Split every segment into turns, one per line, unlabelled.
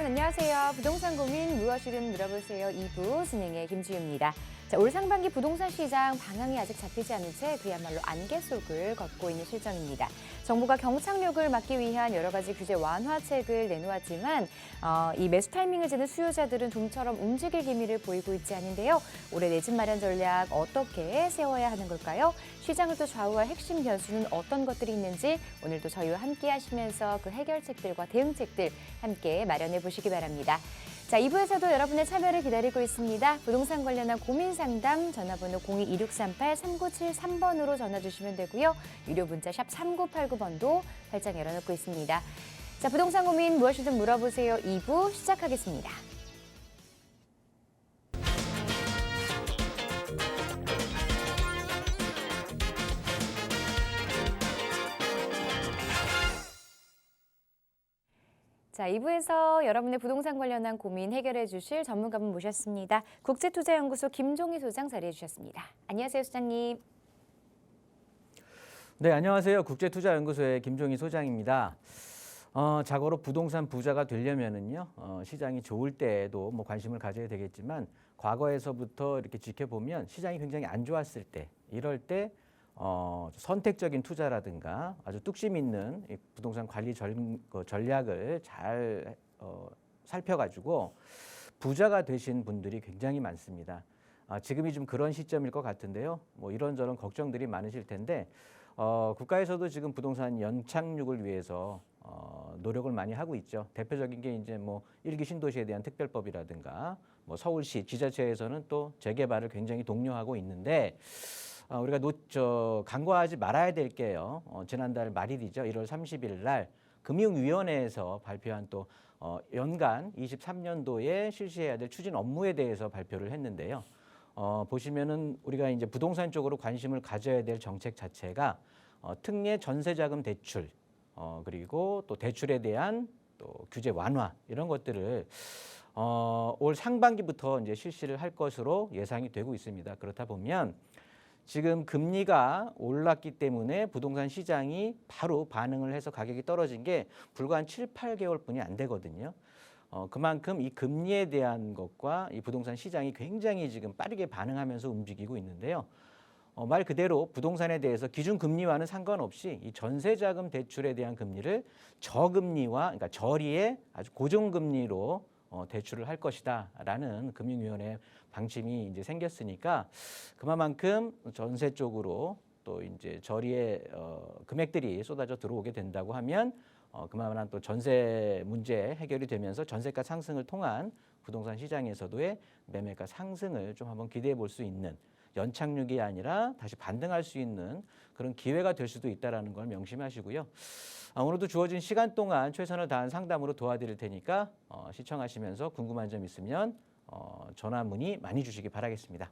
여러분 안녕하세요. 부동산 고민 무엇이든 물어보세요. 2부 진행의 김지유입니다. 자, 올 상반기 부동산 시장 방향이 아직 잡히지 않은 채 그야말로 안개 속을 걷고 있는 실정입니다. 정부가 경착륙을 막기 위한 여러 가지 규제 완화책을 내놓았지만 이 매수 타이밍을 재는 수요자들은 좀처럼 움직일 기미를 보이고 있지 않은데요. 올해 내 집 마련 전략 어떻게 세워야 하는 걸까요? 시장을 또 좌우할 핵심 변수는 어떤 것들이 있는지 오늘도 저희와 함께 하시면서 그 해결책들과 대응책들 함께 마련해 보시기 바랍니다. 자, 2부에서도 여러분의 참여를 기다리고 있습니다. 부동산 관련한 고민 상담 전화번호 02-2638-3973번으로 전화 주시면 되고요. 유료 문자 샵 3989번도 활짝 열어놓고 있습니다. 자, 부동산 고민 무엇이든 물어보세요. 2부 시작하겠습니다. 자, 2부에서 여러분의 부동산 관련한 고민 해결해 주실 전문가분 모셨습니다. 국제투자연구소 김종희 소장 자리해 주셨습니다. 안녕하세요, 소장님.
네, 안녕하세요. 국제투자연구소의 김종희 소장입니다. 자고로 부동산 부자가 되려면은요, 시장이 좋을 때에도 뭐 관심을 가져야 되겠지만 과거에서부터 이렇게 지켜보면 시장이 굉장히 안 좋았을 때, 이럴 때 선택적인 투자라든가 아주 뚝심 있는 부동산 관리 전략을 잘 살펴가지고 부자가 되신 분들이 굉장히 많습니다. 지금이 좀 그런 시점일 것 같은데요. 뭐 이런저런 걱정들이 많으실 텐데 국가에서도 지금 부동산 연착륙을 위해서 노력을 많이 하고 있죠. 대표적인 게 이제 뭐 1기 신도시에 대한 특별법이라든가 뭐 서울시 지자체에서는 또 재개발을 굉장히 독려하고 있는데 우리가 간과하지 말아야 될 게요. 지난달 말일이죠. 1월 30일 날 금융위원회에서 발표한 또 연간 23년도에 실시해야 될 추진 업무에 대해서 발표를 했는데요. 보시면은 우리가 이제 부동산 쪽으로 관심을 가져야 될 정책 자체가 특례 전세자금 대출 그리고 또 대출에 대한 또 규제 완화 이런 것들을 올 상반기부터 이제 실시를 할 것으로 예상이 되고 있습니다. 그렇다 보면 지금 금리가 올랐기 때문에 부동산 시장이 바로 반응을 해서 가격이 떨어진 게 불과 한 7, 8개월 뿐이 안 되거든요. 그만큼 이 금리에 대한 것과 이 부동산 시장이 굉장히 지금 빠르게 반응하면서 움직이고 있는데요. 말 그대로 부동산에 대해서 기준금리와는 상관없이 이 전세자금 대출에 대한 금리를 저금리와 그러니까 저리의 아주 고정금리로 대출을 할 것이다라는 금융위원회 방침이 이제 생겼으니까 그만큼 전세 쪽으로 또 이제 저리의 금액들이 쏟아져 들어오게 된다고 하면 그만한 또 전세 문제 해결이 되면서 전세가 상승을 통한 부동산 시장에서도의 매매가 상승을 좀 한번 기대해 볼 수 있는 연착륙이 아니라 다시 반등할 수 있는 그런 기회가 될 수도 있다는 걸 명심하시고요. 오늘도 주어진 시간 동안 최선을 다한 상담으로 도와드릴 테니까 시청하시면서 궁금한 점 있으면 전화 문의 많이 주시기 바라겠습니다.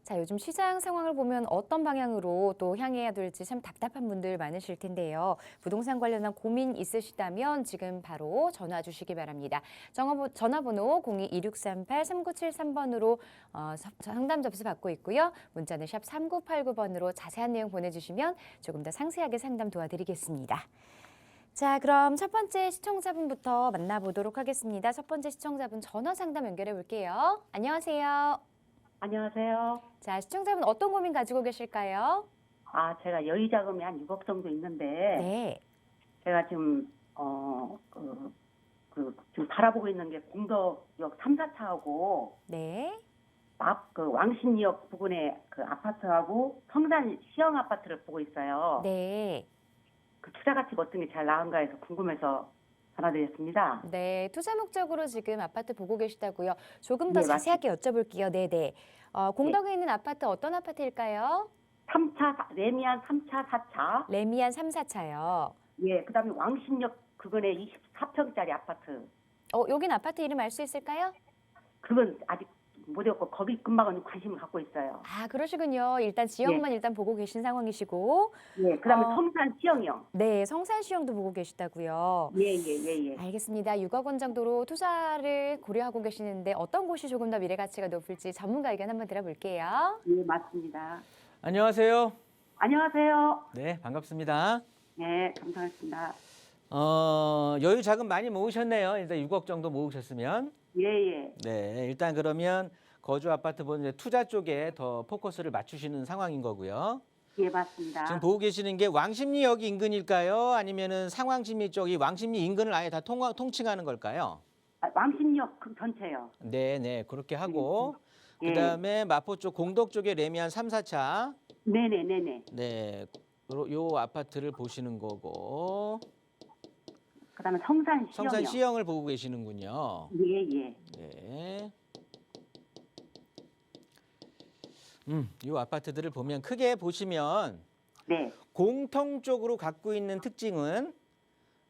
자, 요즘 시장 상황을 보면 어떤 방향으로 또 향해야 될지 참 답답한 분들 많으실 텐데요. 부동산 관련한 고민 있으시다면 지금 바로 전화 주시기 바랍니다. 전화번호 02-2638-3973번으로 상담 접수 받고 있고요. 문자는 샵 3989번으로 자세한 내용 보내주시면 조금 더 상세하게 상담 도와드리겠습니다. 자, 그럼 첫 번째 시청자분부터 만나보도록 하겠습니다. 첫 번째 시청자분 전화 상담 연결해 볼게요. 안녕하세요.
안녕하세요.
자, 시청자분 어떤 고민 가지고 계실까요?
제가 여유 자금이 한 6억 정도 있는데,
네.
제가 지금, 지금 바라보고 있는 게 공덕역 3, 4차하고,
네.
왕신역 부근에 그 아파트하고 성산 시형 아파트를 보고 있어요.
네.
그 투자 가치가 어떤 게 잘 나은가 해서 궁금해서 전화드렸습니다.
네. 투자 목적으로 지금 아파트 보고 계시다고요. 조금 더
네,
자세하게 여쭤볼게요. 네네. 공덕에 있는 아파트 어떤 아파트일까요?
3차, 레미안 3차, 4차.
레미안 3, 4차요.
예, 그 다음에 왕신역 부근에 24평짜리 아파트.
여긴 아파트 이름 알 수 있을까요?
그건 아직 못 외웠고, 거기 금방은 관심을 갖고 있어요.
아, 그러시군요. 일단 지역만 일단 보고 계신 상황이시고.
예, 그 다음에 성산 시형이요.
네, 성산시형도 보고 계시다고요.
예.
알겠습니다. 6억 원 정도로 투자를 고려하고 계시는데 어떤 곳이 조금 더 미래 가치가 높을지 전문가 의견 한번 들어볼게요.
예, 맞습니다.
안녕하세요.
안녕하세요.
네, 반갑습니다.
네, 감사합니다.
여유 자금 많이 모으셨네요. 일단 6억 정도 모으셨으면.
예.
네, 일단 그러면 거주 아파트 보는 투자 쪽에 더 포커스를 맞추시는 상황인 거고요.
예, 맞습니다.
지금 보고 계시는 게 왕십리역 인근일까요? 아니면은 상왕십리 쪽이 왕십리 인근을 아예 다 통칭하는 걸까요?
왕십리역 그 전체요.
네, 그렇게 하고
예.
그다음에 마포 쪽 공덕 쪽에 레미안 3, 4차.
네네.
네. 요 아파트를 보시는 거고
그다음에 성산 시형이요.
성산 시형을 보고 계시는군요.
예.
네. 요 아파트들을 보면 크게 보시면
네.
공통적으로 갖고 있는 특징은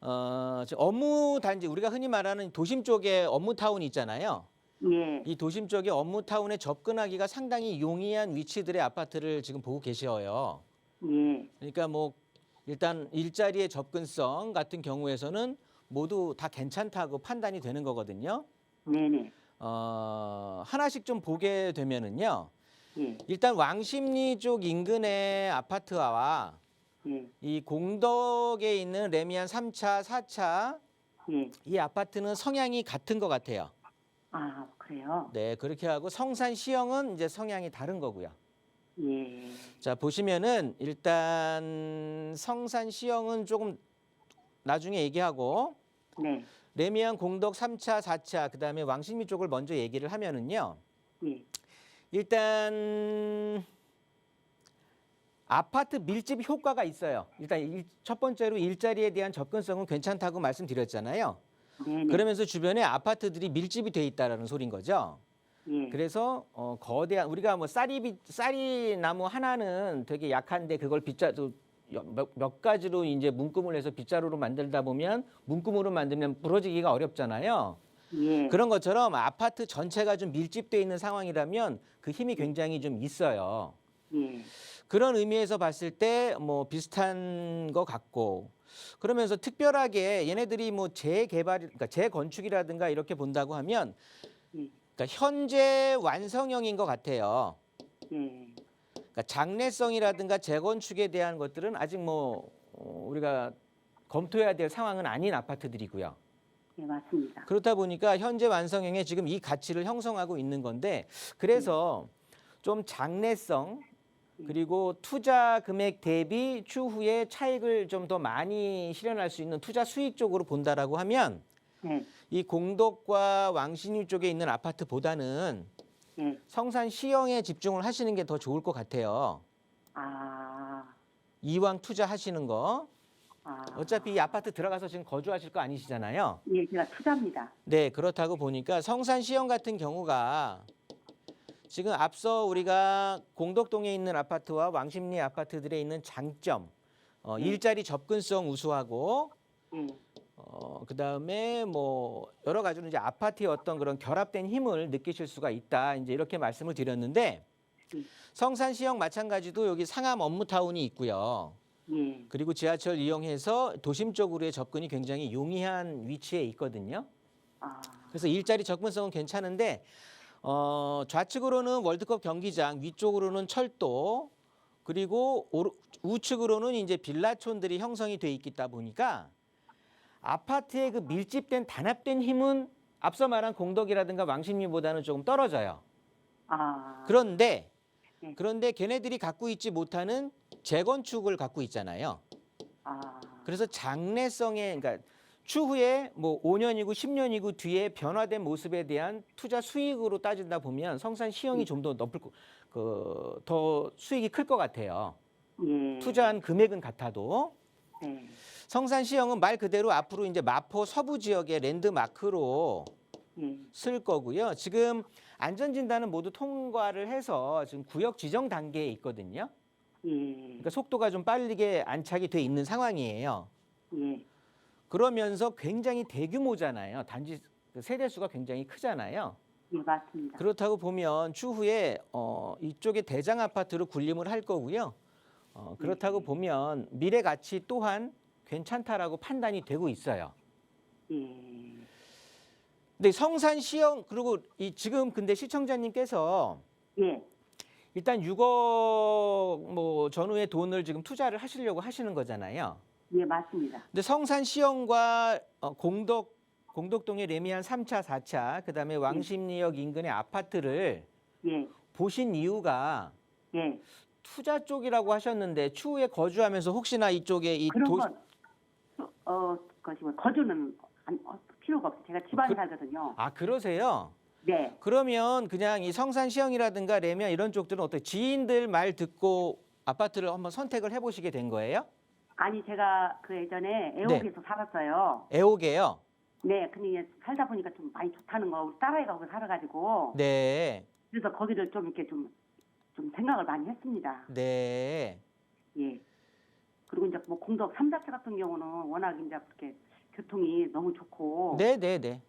업무 단지 우리가 흔히 말하는 도심 쪽에 업무 타운이 있잖아요.
예.
이 도심 쪽에 업무 타운에 접근하기가 상당히 용이한 위치들의 아파트를 지금 보고 계셔요.
예.
그러니까 뭐 일단 일자리의 접근성 같은 경우에서는 모두 다 괜찮다고 판단이 되는 거거든요.
네네.
하나씩 좀 보게 되면은요.
예.
일단 왕십리 쪽 인근의 아파트와
예.
이 공덕에 있는 레미안 3차, 4차
예.
이 아파트는 성향이 같은 것 같아요.
아, 그래요?
네, 그렇게 하고 성산 시형은 이제 성향이 다른 거고요.
예.
자, 보시면은 일단 성산 시형은 조금 나중에 얘기하고
네.
레미안 공덕 3차, 4차 그다음에 왕십리 쪽을 먼저 얘기를 하면은요.
예.
일단 아파트 밀집 효과가 있어요. 일단 첫 번째로 일자리에 대한 접근성은 괜찮다고 말씀드렸잖아요.
네네.
그러면서 주변에 아파트들이 밀집이 돼 있다라는 소린 거죠.
예.
그래서 거대한 우리가 뭐 쌀이 나무 하나는 되게 약한데 그걸 빗자루 몇 가지로 이제 문구물 해서 빗자루로 만들다 보면 문구물로 만들면 부러지기가 어렵잖아요.
예.
그런 것처럼 아파트 전체가 좀 밀집돼 있는 상황이라면 그 힘이 굉장히 좀 있어요.
예.
그런 의미에서 봤을 때 뭐 비슷한 것 같고 그러면서 특별하게 얘네들이 뭐 재개발, 그러니까 재건축이라든가 이렇게 본다고 하면
예.
그러니까 현재 완성형인 것 같아요.
예.
그러니까 장래성이라든가 재건축에 대한 것들은 아직 뭐 우리가 검토해야 될 상황은 아닌 아파트들이고요.
예, 맞습니다.
그렇다 보니까 현재 완성형에 지금 이 가치를 형성하고 있는 건데 그래서 좀 장래성 그리고 투자 금액 대비 추후에 차익을 좀 더 많이 실현할 수 있는 투자 수익 쪽으로 본다라고 하면
예.
이 공덕과 왕십리 쪽에 있는 아파트보다는
예.
성산 시형에 집중을 하시는 게 더 좋을 것 같아요.
아.
이왕 투자하시는 거.
아.
어차피 이 아파트 들어가서 지금 거주하실 거 아니시잖아요.
예, 제가 투자입니다.
네, 그렇다고 보니까 성산 시형 같은 경우가 지금 앞서 우리가 공덕동에 있는 아파트와 왕십리 아파트들에 있는 장점, 일자리 접근성 우수하고
예.
그다음에 뭐 여러 가지로 이제 아파트의 어떤 그런 결합된 힘을 느끼실 수가 있다. 이제 이렇게 말씀을 드렸는데 성산 시형 마찬가지도 여기 상암 업무타운이 있고요.
예.
그리고 지하철 이용해서 도심 쪽으로의 접근이 굉장히 용이한 위치에 있거든요.
아.
그래서 일자리 접근성은 괜찮은데 좌측으로는 월드컵 경기장, 위쪽으로는 철도, 그리고 우측으로는 이제 빌라촌들이 형성이 돼 있다 보니까 아파트의 그 밀집된 단합된 힘은 앞서 말한 공덕이라든가 왕십리보다는 조금 떨어져요.
아.
그런데
네.
걔네들이 갖고 있지 못하는 재건축을 갖고 있잖아요.
아.
그래서 장래성에 그러니까 추후에 뭐 5년이고 10년이고 뒤에 변화된 모습에 대한 투자 수익으로 따진다 보면 성산 시형이 좀 더 높을 더 수익이 클 것 같아요.
예.
투자한 금액은 같아도
네.
성산 시형은 말 그대로 앞으로 이제 마포 서부 지역의 랜드마크로
예.
쓸 거고요. 지금 안전진단은 모두 통과를 해서 지금 구역 지정 단계에 있거든요.
예.
그러니까 속도가 좀 빠르게 안착이 돼 있는 상황이에요.
예.
그러면서 굉장히 대규모잖아요. 단지 세대수가 굉장히 크잖아요.
예, 맞습니다.
그렇다고 보면 추후에 이쪽에 대장 아파트로 군림을 할 거고요. 그렇다고 보면 미래 가치 또한 괜찮다라고 판단이 되고 있어요.
예.
근데 성산 시형 그리고 지금 근데 시청자님께서
예.
일단 6억 뭐 전후의 돈을 지금 투자를 하시려고 하시는 거잖아요.
예, 맞습니다.
근데 성산시형과 공덕동의 레미안 3차, 4차, 그다음에 왕십리역 인근의 아파트를
예,
보신 이유가
예.
투자 쪽이라고 하셨는데 추후에 거주하면서 혹시나 이쪽에 이
그런 건, 것이 뭐 거주는 필요가 없어요. 제가 집안에 살거든요.
아, 그러세요?
네.
그러면 그냥 이 성산시형이라든가 레미안 이런 쪽들은 어떻게 지인들 말 듣고 아파트를 한번 선택을 해보시게 된 거예요?
아니, 제가 그 예전에 애옥에서 살았어요.
애옥에요?
네, 근데 이게 살다 보니까 좀 많이 좋다는 거, 우리 딸아이가 거기 살아가지고.
네,
그래서 거기를 좀 이렇게 좀 생각을 많이 했습니다.
네,
예. 그리고 이제 뭐 공덕 3자체 같은 경우는 워낙 이제 그렇게 교통이 너무 좋고.
네, 네, 네.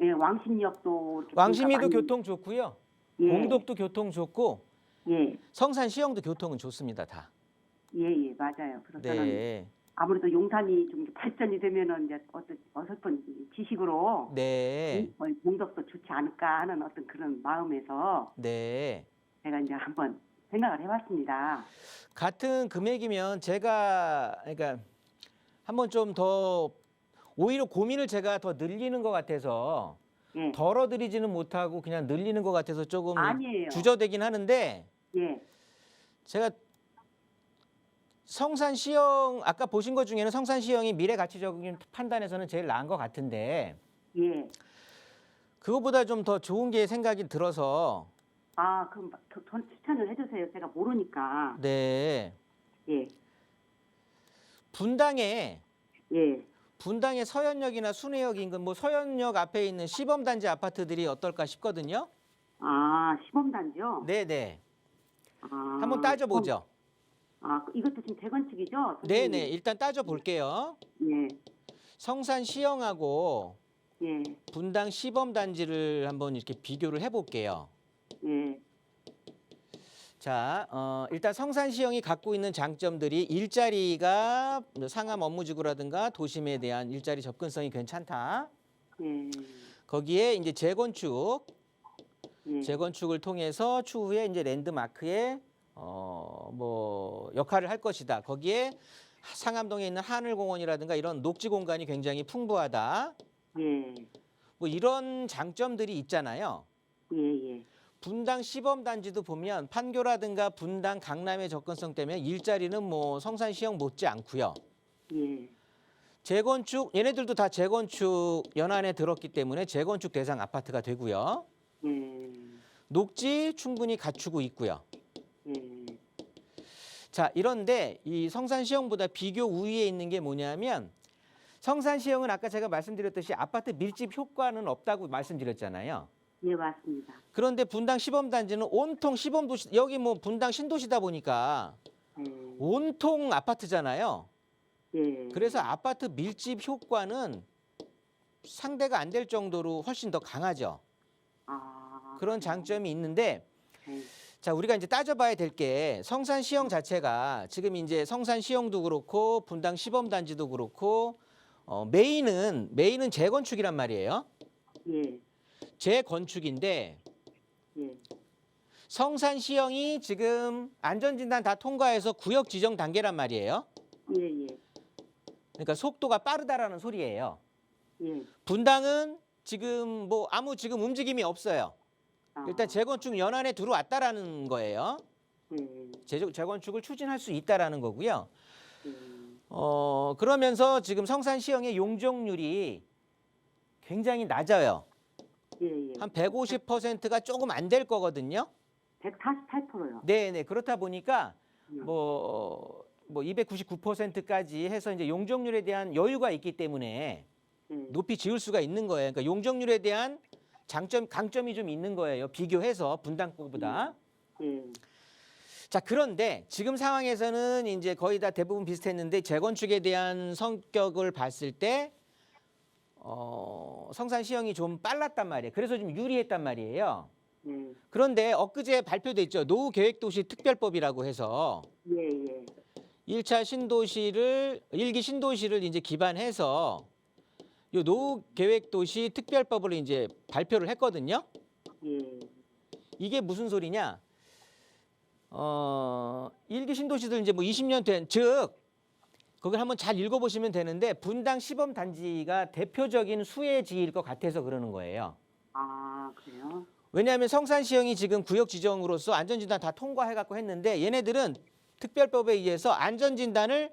예, 왕십리역도. 이렇게
왕십리도
보니까 많이-
교통 좋고요.
예,
공덕도 교통 좋고
예,
성산시형도 교통은 좋습니다, 다.
예, 예, 맞아요. 그래서 저는
네,
아무래도 용산이 좀 발전이 되면은 이제 어설픈 지식으로
네,
공덕도 좋지 않을까 하는 어떤 그런 마음에서
네.
제가 이제 한번 생각을 해봤습니다.
같은 금액이면 제가 그러니까 한번 좀 더 오히려 고민을 제가 더 늘리는 것 같아서
예,
덜어드리지는 못하고 그냥 늘리는 것 같아서 조금
아니에요.
주저되긴 하는데
예,
제가 성산시형 아까 보신 것 중에는 성산시형이 미래 가치적인 판단에서는 제일 나은 것 같은데
예.
그거보다 좀 더 좋은 게 생각이 들어서
아, 그럼 전 추천을 해주세요. 제가 모르니까.
네
예,
분당에
예.
서현역이나 순회역 인근 뭐 서현역 앞에 있는 시범단지 아파트들이 어떨까 싶거든요.
아, 시범단지요?
네네.
아,
한번 따져보죠.
아, 이것도 지금 재건축이죠?
네네. 일단 따져볼게요.
예,
성산시형하고
예,
분당 시범단지를 한번 이렇게 비교를 해볼게요.
예,
자, 일단 성산시형이 갖고 있는 장점들이 일자리가 상암 업무지구라든가 도심에 대한 일자리 접근성이 괜찮다.
예,
거기에 이제
예,
재건축을 통해서 추후에 이제 랜드마크의 뭐 역할을 할 것이다. 거기에 상암동에 있는 하늘공원이라든가 이런 녹지 공간이 굉장히 풍부하다.
예,
뭐 이런 장점들이 있잖아요.
예, 예,
분당 시범단지도 보면 판교라든가 분당 강남의 접근성 때문에 일자리는 뭐 성산시형 못지 않고요.
예,
재건축 얘네들도 다 재건축 연안에 들었기 때문에 재건축 대상 아파트가 되고요.
예,
녹지 충분히 갖추고 있고요.
예,
자, 이런데 이 성산시형보다 비교 우위에 있는 게 뭐냐면 성산시형은 아까 제가 말씀드렸듯이 아파트 밀집 효과는 없다고 말씀드렸잖아요.
예, 맞습니다.
그런데 분당 시범단지는 온통 시범도시 여기 뭐 분당 신도시다 보니까
예,
온통 아파트잖아요.
예,
그래서 아파트 밀집 효과는 상대가 안 될 정도로 훨씬 더 강하죠.
아,
그런 장점이 있는데
예,
자, 우리가 이제 따져봐야 될 게 성산시형 자체가 지금 이제 성산시형도 그렇고 분당 시범단지도 그렇고 메인은 재건축이란 말이에요.
예,
재건축인데
예,
성산시형이 지금 안전진단 다 통과해서 구역 지정 단계란 말이에요.
예, 예,
그러니까 속도가 빠르다라는 소리예요.
예.
분당은 지금 뭐 아무 지금 움직임이 없어요.
아,
일단 재건축 연안에 들어왔다라는 거예요.
예,
재건축을 추진할 수 있다라는 거고요.
예,
그러면서 지금 성산시형의 용적률이 굉장히 낮아요.
예, 예.
한 150%가 조금 안 될 거거든요.
148%요.
네네. 그렇다 보니까
음.
뭐 299%까지 해서 이제 용적률에 대한 여유가 있기 때문에
예,
높이 지을 수가 있는 거예요. 그러니까 용적률에 대한 강점이 좀 있는 거예요. 비교해서 분당 거보다.
예,
자, 그런데 지금 상황에서는 이제 거의 다 대부분 비슷했는데 재건축에 대한 성격을 봤을 때 성산시형이 좀 빨랐단 말이에요. 그래서 좀 유리했단 말이에요.
예,
그런데 엊그제 발표됐죠. 노후계획도시 특별법이라고 해서
예, 예,
1차 신도시를 1기 신도시를 이제 기반해서 요 노후계획도시 특별법을 이제 발표를 했거든요.
예,
이게 무슨 소리냐? 1기 신도시들 이제 뭐 20년 된, 즉 그걸 한번 잘 읽어보시면 되는데 분당 시범 단지가 대표적인 수혜지일 것 같아서 그러는 거예요.
아, 그래요?
왜냐하면 성산시형이 지금 구역 지정으로서 안전진단 다 통과해갖고 했는데 얘네들은 특별법에 의해서 안전진단을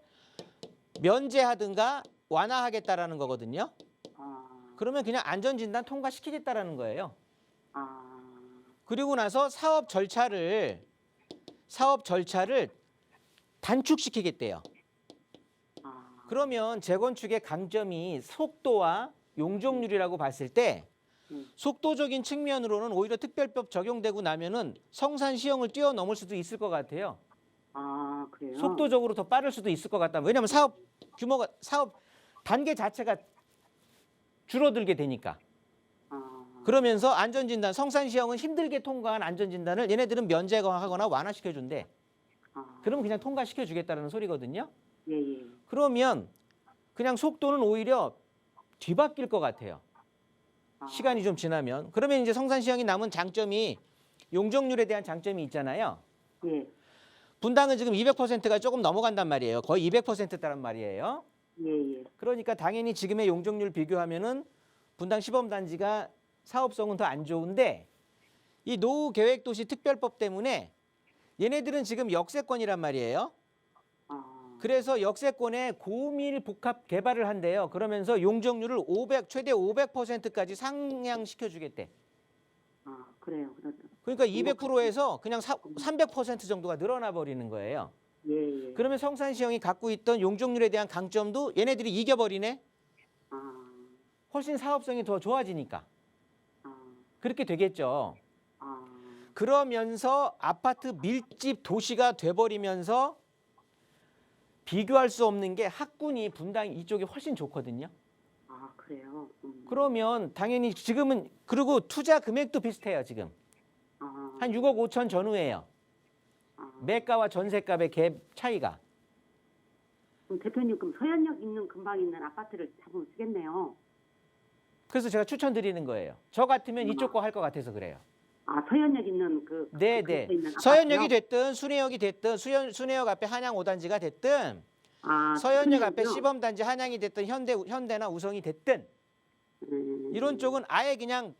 면제하든가 완화하겠다라는 거거든요.
아,
그러면 그냥 안전진단 통과시키겠다라는 거예요.
아,
그리고 나서 사업 절차를 단축시키겠대요.
아,
그러면 재건축의 강점이 속도와 용적률이라고 봤을 때 속도적인 측면으로는 오히려 특별법 적용되고 나면은 성산시형을 뛰어넘을 수도 있을 것 같아요.
아, 그래요?
속도적으로 더 빠를 수도 있을 것 같다. 왜냐하면 사업 단계 자체가 줄어들게 되니까.
아,
그러면서 안전진단, 성산시형은 힘들게 통과한 안전진단을 얘네들은 면제하거나 완화시켜준대.
아,
그러면 그냥 통과시켜주겠다는 소리거든요.
예, 예.
그러면 그냥 속도는 오히려 뒤바뀔 것 같아요.
아,
시간이 좀 지나면. 그러면 이제 성산시형이 남은 장점이 용적률에 대한 장점이 있잖아요.
예,
분당은 지금 200%가 조금 넘어간단 말이에요. 거의 200%다란 말이에요.
예, 예.
그러니까 당연히 지금의 용적률 비교하면은 분당 시범단지가 사업성은 더 안 좋은데 이 노후계획도시 특별법 때문에 얘네들은 지금 역세권이란 말이에요.
아,
그래서 역세권에 고밀 복합 개발을 한대요. 그러면서 용적률을 최대 500%까지 상향시켜 주겠대.
아, 그래요. 그렇죠.
그러니까 200%에서 그냥 300% 정도가 늘어나 버리는 거예요.
예, 예.
그러면 성산시형이 갖고 있던 용적률에 대한 강점도 얘네들이 이겨버리네.
아,
훨씬 사업성이 더 좋아지니까.
아,
그렇게 되겠죠.
아,
그러면서 아파트 밀집 도시가 돼버리면서 비교할 수 없는 게 학군이 분당 이쪽이 훨씬 좋거든요.
아, 그래요?
그러면 당연히 지금은 그리고 투자 금액도 비슷해요. 지금
아,
한 6억 5천 전후예요.
아.
매가와 전세값의 갭 차이가.
그럼 대표님, 그럼 서현역 있는 근방에 있는 아파트를 잡으면 쓰겠네요.
그래서 제가 추천드리는 거예요. 저 같으면 이쪽 거 할 것 같아서 그래요.
아, 서현역 있는 그
네,
그
네.
근처에 있는
서현역이
아파트요?
됐든 순회역이 됐든 순회역 앞에 한양 5단지가 됐든
아,
서현역 앞에
서현역이요?
시범단지 한양이 됐든 현대나 우성이 됐든 이런 쪽은 아예 그냥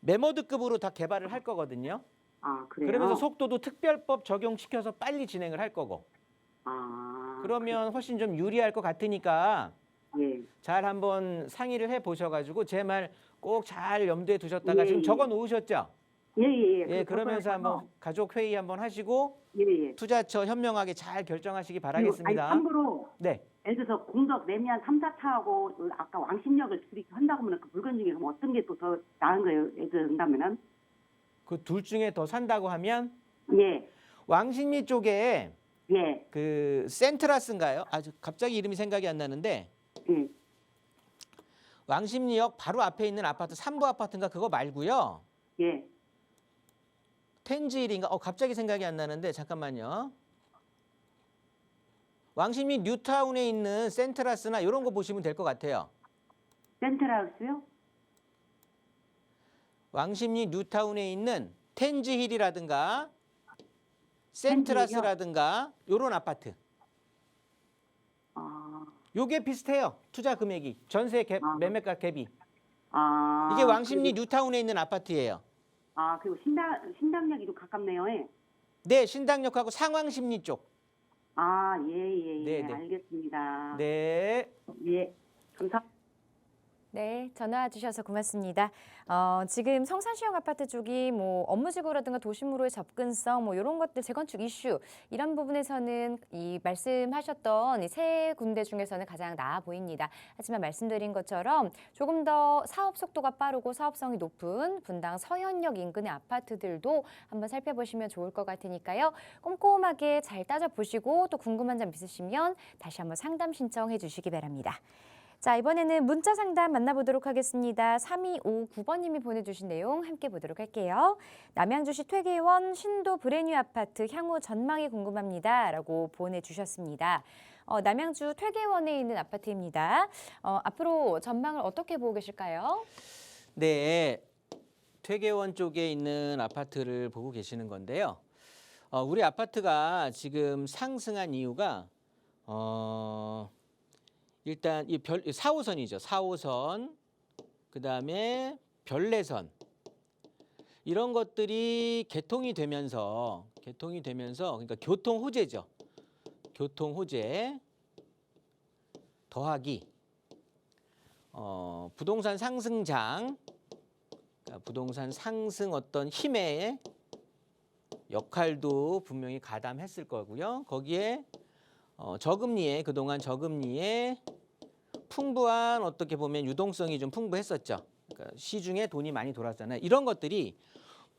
메모드급으로 다 개발을 할 거거든요.
아, 그래요?
그러면서 속도도 특별법 적용시켜서 빨리 진행을 할 거고.
아,
그러면 훨씬 좀 유리할 것 같으니까
예.
잘 한번 상의를 해 보셔가지고 제 말 꼭 잘 염두에 두셨다가
예,
지금
예.
적어 놓으셨죠?
예, 예, 예.
예, 그러면서 한번 가족 회의 한번 하시고
예, 예.
투자처 현명하게 잘 결정하시기
그리고,
바라겠습니다.
참고로
네.
예를 들어서 공덕 레미안 3, 4차하고 아까 왕십역을 둘이 한다고 하면 그 물건 중에 그럼 어떤 게 또 더 나은 거예요? 예를 들면
그 둘 중에 더 산다고 하면
예,
왕십리 쪽에
예,
그 센트라스인가요? 갑자기 이름이 생각이 안 나는데
예.
왕십리역 바로 앞에 있는 아파트 3부 아파트인가 그거 말고요.
예.
텐즈힐인가? 갑자기 생각이 안 나는데 잠깐만요. 왕십리 뉴타운에 있는 센트라스나 이런 거 보시면 될 것 같아요.
센트라우스요?
왕십리 뉴타운에 있는 텐즈힐이라든가 센트라스라든가 이런 아파트.
아,
요게 비슷해요. 투자 금액이. 전세 갭,
아.
매매가 갭이.
아.
이게 왕십리 뉴타운에 있는 아파트예요.
아, 그리고 신당역이 좀 가깝네요. 예.
네, 신당역하고 상왕십리 쪽.
아, 예, 예, 예.
네, 네.
알겠습니다.
네.
예. 감사합니다.
네, 전화 주셔서 고맙습니다. 지금 성산시형 아파트 쪽이 뭐 업무지구라든가 도심으로의 접근성 뭐 이런 것들 재건축 이슈 이런 부분에서는 이 말씀하셨던 이 세 군데 중에서는 가장 나아 보입니다. 하지만 말씀드린 것처럼 조금 더 사업 속도가 빠르고 사업성이 높은 분당 서현역 인근의 아파트들도 한번 살펴보시면 좋을 것 같으니까요. 꼼꼼하게 잘 따져보시고 또 궁금한 점 있으시면 다시 한번 상담 신청해 주시기 바랍니다. 자, 이번에는 문자 상담 만나보도록 하겠습니다. 3259번님이 보내주신 내용 함께 보도록 할게요. 남양주시 퇴계원 신도 브랜뉴 아파트 향후 전망이 궁금합니다. 라고 보내주셨습니다. 남양주 퇴계원에 있는 아파트입니다. 앞으로 전망을 어떻게 보고 계실까요?
네. 퇴계원 쪽에 있는 아파트를 보고 계시는 건데요. 우리 아파트가 지금 상승한 이유가 일단 이 4호선이죠. 4호선, 그다음에 별내선 이런 것들이 개통이 되면서 그러니까 교통 호재죠. 교통 호재 더하기 부동산 상승장, 그러니까 부동산 상승 어떤 힘의 역할도 분명히 가담했을 거고요. 거기에 저금리에 그동안 저금리에 풍부한 어떻게 보면 유동성이 좀 풍부했었죠. 그러니까 시중에 돈이 많이 돌았잖아요. 이런 것들이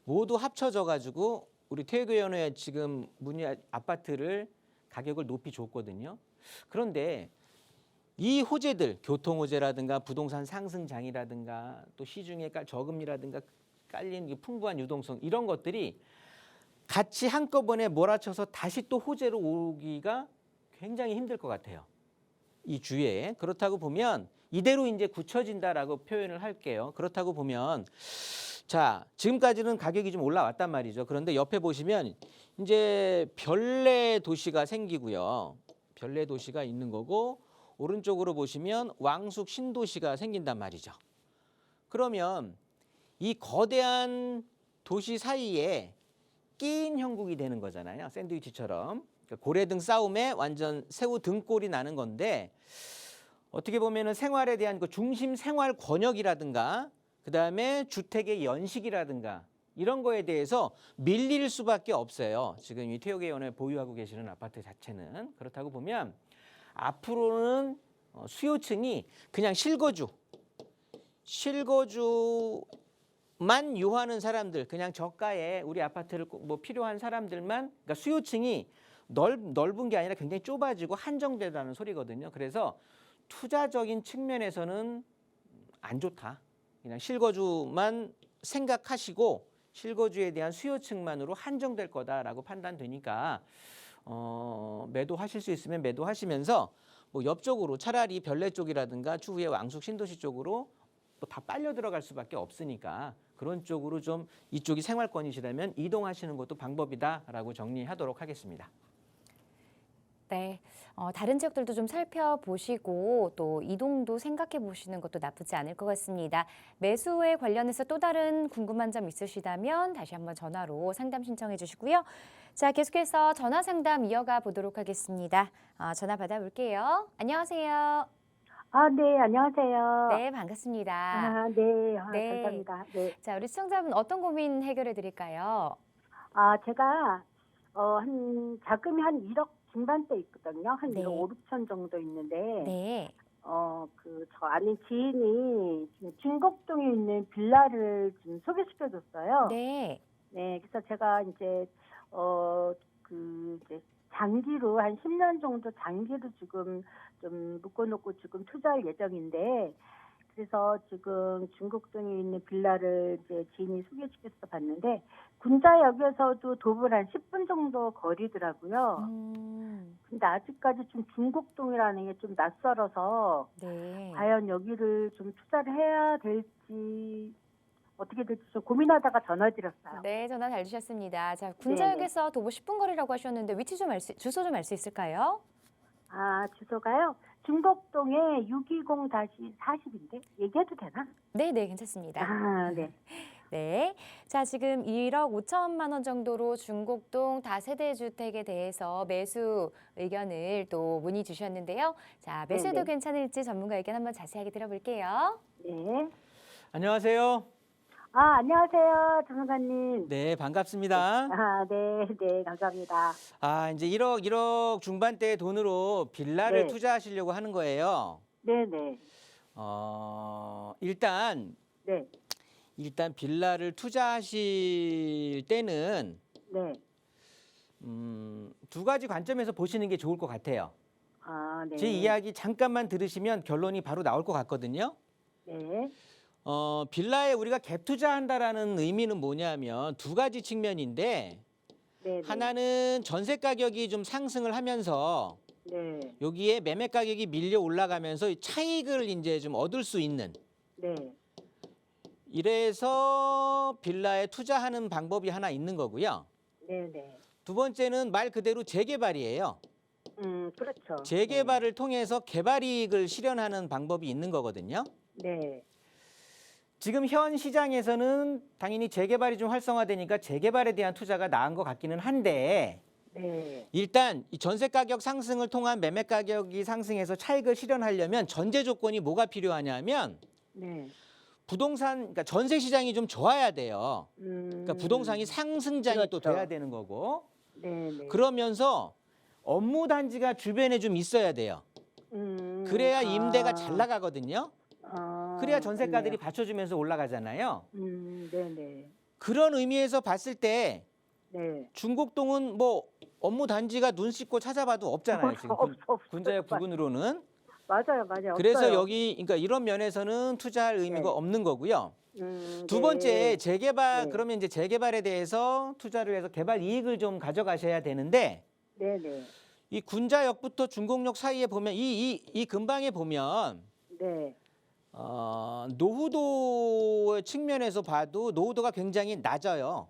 모두 합쳐져 가지고 우리 태교연에 지금 아파트를 가격을 높이 줬거든요. 그런데 이 호재들, 교통 호재라든가 부동산 상승장이라든가 또 시중에 저금리라든가 깔린 풍부한 유동성 이런 것들이 같이 한꺼번에 몰아쳐서 다시 또 호재로 오기가 굉장히 힘들 것 같아요. 이 주에. 그렇다고 보면 이대로 이제 굳혀진다라고 표현을 할게요. 그렇다고 보면 자, 지금까지는 가격이 좀 올라왔단 말이죠. 그런데 옆에 보시면 이제 별내 도시가 생기고요. 별내 도시가 있는 거고 오른쪽으로 보시면 왕숙 신도시가 생긴단 말이죠. 그러면 이 거대한 도시 사이에 끼인 형국이 되는 거잖아요. 샌드위치처럼. 그러니까 고래등 싸움에 완전 새우 등골이 나는 건데 어떻게 보면은 생활에 대한 그 중심 생활 권역이라든가 그다음에 주택의 연식이라든가 이런 거에 대해서 밀릴 수밖에 없어요. 지금 이 태호계원에 보유하고 계시는 아파트 자체는. 그렇다고 보면 앞으로는 수요층이 그냥 실거주만 요하는 사람들, 그냥 저가에 우리 아파트를 뭐 필요한 사람들만, 그러니까 수요층이 넓은 게 아니라 굉장히 좁아지고 한정되다는 소리거든요. 그래서 투자적인 측면에서는 안 좋다. 그냥 실거주만 생각하시고 실거주에 대한 수요층만으로 한정될 거다라고 판단되니까 매도하실 수 있으면 매도하시면서 뭐 옆쪽으로 차라리 별내 쪽이라든가 추후에 왕숙 신도시 쪽으로 또 다 빨려 들어갈 수밖에 없으니까 그런 쪽으로 좀 이쪽이 생활권이시라면 이동하시는 것도 방법이다라고 정리하도록 하겠습니다.
네, 다른 지역들도 좀 살펴보시고 또 이동도 생각해 보시는 것도 나쁘지 않을 것 같습니다. 매수에 관련해서 또 다른 궁금한 점 있으시다면 다시 한번 전화로 상담 신청해 주시고요. 자, 계속해서 전화 상담 이어가 보도록 하겠습니다. 전화 받아볼게요. 안녕하세요.
네, 안녕하세요.
네, 반갑습니다.
네,
네.
감사합니다. 네.
자, 우리 시청자분 어떤 고민 해결해 드릴까요?
제가, 자금이 한 1억 중반대 있거든요. 한
네.
1억 5, 6천 정도 있는데,
네.
저 아는 지인이 지금 중곡동에 있는 빌라를 좀 소개시켜줬어요.
네.
네, 그래서 제가 이제, 이제 장기로 한 10년 정도 장기로 지금 좀 묶어놓고 지금 투자할 예정인데, 그래서 지금 중곡동에 있는 빌라를 이제 지인이 소개시켜서 봤는데, 군자역에서도 도보를 한 10분 정도 거리더라고요. 근데 아직까지 좀 중곡동이라는 게 좀 낯설어서,
네.
과연 여기를 좀 투자를 해야 될지, 어떻게 될지 좀 고민하다가 전화드렸어요.
네, 전화 잘 주셨습니다. 자, 군자역에서 도보 10분 거리라고 하셨는데 주소 좀 알 수 있을까요?
주소가요? 중곡동에 620-40인데 얘기해도 되나?
네, 네, 괜찮습니다.
네.
네. 자, 지금 1억 5천만 원 정도로 중곡동 다세대 주택에 대해서 매수 의견을 또 문의 주셨는데요. 자, 매수해도
네네.
괜찮을지 전문가 의견 한번 자세하게 들어볼게요.
네.
안녕하세요.
안녕하세요, 전문가님.
네, 반갑습니다.
네, 감사합니다.
이제 1억 중반대 돈으로 빌라를
네.
투자하시려고 하는 거예요.
네.
일단
네.
빌라를 투자하실 때는
네.
두 가지 관점에서 보시는 게 좋을 것 같아요.
네.
제 이야기 잠깐만 들으시면 결론이 바로 나올 것 같거든요.
네.
빌라에 우리가 갭 투자한다라는 의미는 뭐냐면 두 가지 측면인데
네.
하나는 전세 가격이 좀 상승을 하면서
네.
여기에 매매 가격이 밀려 올라가면서 차익을 이제 좀 얻을 수 있는
네.
이래서 빌라에 투자하는 방법이 하나 있는 거고요.
네.
두 번째는 말 그대로 재개발이에요.
그렇죠.
재개발을 통해서 개발 이익을 실현하는 방법이 있는 거거든요.
네.
지금 현 시장에서는 당연히 재개발이 좀 활성화되니까 재개발에 대한 투자가 나은 것 같기는 한데
네.
일단 이 전세 가격 상승을 통한 매매 가격이 상승해서 차익을 실현하려면 전제 조건이 뭐가 필요하냐면
네.
부동산, 그러니까 전세 시장이 좀 좋아야 돼요. 그러니까 부동산이 상승장이 또
그렇죠.
돼야 되는 거고
네. 네.
그러면서 업무 단지가 주변에 좀 있어야 돼요. 그래야 임대가 잘 나가거든요. 그래야 전세가들이 받쳐주면서 올라가잖아요.
네네.
그런 의미에서 봤을 때
네.
중곡동은 뭐 업무 단지가 눈 씻고 찾아봐도 없잖아요. 지금
없어요.
군자역 부근으로는.
맞아요, 맞아요.
그래서
없어요.
여기 그러니까 이런 면에서는 투자할 의미가
네.
없는 거고요. 두
네.
번째 재개발
네.
그러면 이제 재개발에 대해서 투자를 해서 개발 이익을 좀 가져가셔야 되는데
네네.
이 군자역부터 중곡역 사이에 보면 이 근방에 보면
네.
노후도 측면에서 봐도 노후도가 굉장히 낮아요.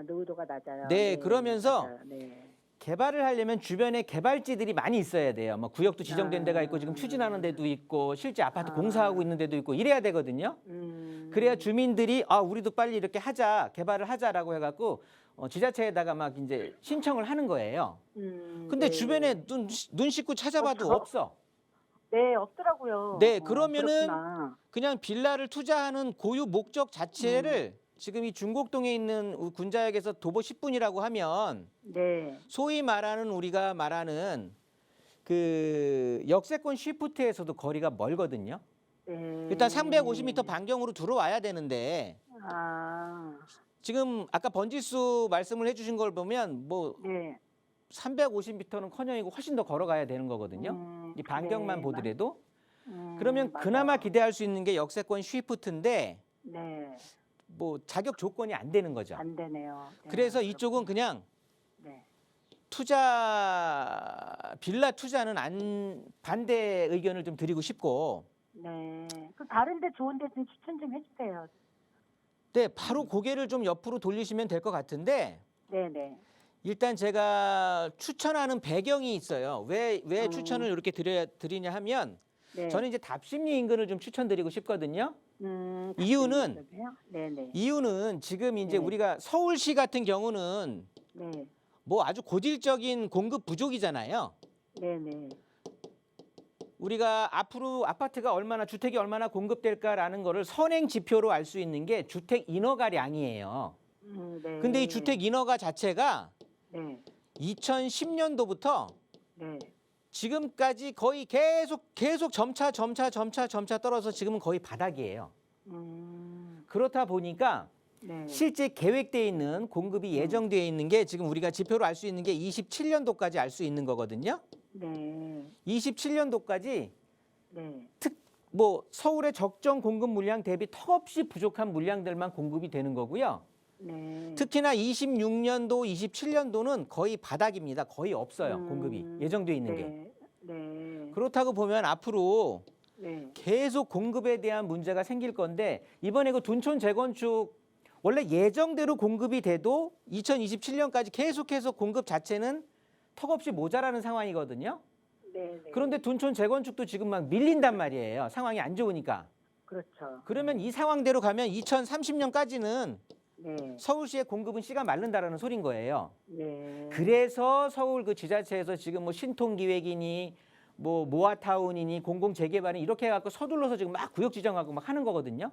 노후도가 낮아요.
네, 그러면서
맞아요. 네.
개발을 하려면 주변에 개발지들이 많이 있어야 돼요. 뭐 구역도 지정된 데가 있고 지금 추진하는 데도 있고 실제 아파트 공사하고 있는 데도 있고 이래야 되거든요. 그래야 주민들이 우리도 빨리 이렇게 하자, 개발을 하자라고 해갖고 지자체에다가 막 이제 신청을 하는 거예요. 근데
네.
주변에 눈 씻고 찾아봐도 없어.
네, 없더라고요.
네, 그러면은
그렇구나.
그냥 빌라를 투자하는 고유 목적 자체를 지금 이 중곡동에 있는 군자역에서 도보 10분이라고 하면
네.
소위 말하는 우리가 말하는 그 역세권 쉬프트에서도 거리가 멀거든요.
네.
일단 350m 반경으로 들어와야 되는데 지금 아까 번지수 말씀을 해주신 걸 보면 뭐
네.
350m는커녕이고 훨씬 더 걸어가야 되는 거거든요. 이 반경만
네,
보더라도 그러면
맞아요.
그나마 기대할 수 있는 게 역세권 쉬프트인데
네.
뭐 자격 조건이 안 되는 거죠.
안 되네요. 네,
그래서 이쪽은 그냥
네.
빌라 투자는 반대 의견을 좀 드리고 싶고,
네. 그 다른데 좋은데 좀 추천 좀 해주세요.
네, 바로 고개를 좀 옆으로 돌리시면 될 것 같은데,
네네.
일단 제가 추천하는 배경이 있어요. 왜 추천을 이렇게 드리냐 하면,
네.
저는 이제 답심리 인근을 좀 추천드리고 싶거든요. 이유는
네네.
이유는 지금 이제
네.
우리가 서울시 같은 경우는
네.
뭐 아주 고질적인 공급 부족이잖아요.
네네.
우리가 앞으로 아파트가 얼마나 주택이 얼마나 공급될까라는 거를 선행 지표로 알 수 있는 게 주택 인허가량이에요.
네.
근데 이 주택 인허가 자체가
네.
2010년도부터
네.
지금까지 거의 계속 점차 떨어져서 지금은 거의 바닥이에요. 그렇다 보니까
네.
실제 계획되어 있는 공급이 예정되어 있는 게 지금 우리가 지표로 알 수 있는 게 27년도까지 알 수 있는 거거든요.
네.
27년도까지
네.
뭐 서울의 적정 공급 물량 대비 턱없이 부족한 물량들만 공급이 되는 거고요.
네.
특히나 26년도, 27년도는 거의 바닥입니다. 거의 없어요. 공급이 예정되어 있는 게.
네. 네.
그렇다고 보면 앞으로
네.
계속 공급에 대한 문제가 생길 건데 이번에 그 둔촌 재건축 원래 예정대로 공급이 돼도 2027년까지 계속해서 공급 자체는 턱없이 모자라는 상황이거든요.
네.
그런데 둔촌 재건축도 지금 막 밀린단 말이에요. 상황이 안 좋으니까.
그렇죠.
그러면 이 상황대로 가면 2030년까지는
네.
서울시의 공급은 씨가 마른다라는 소린 거예요.
네.
그래서 서울 그 지자체에서 지금 뭐 신통기획이니 뭐 모아타운이니 공공재개발이 이렇게 해갖고 서둘러서 지금 막 구역 지정하고 막 하는 거거든요.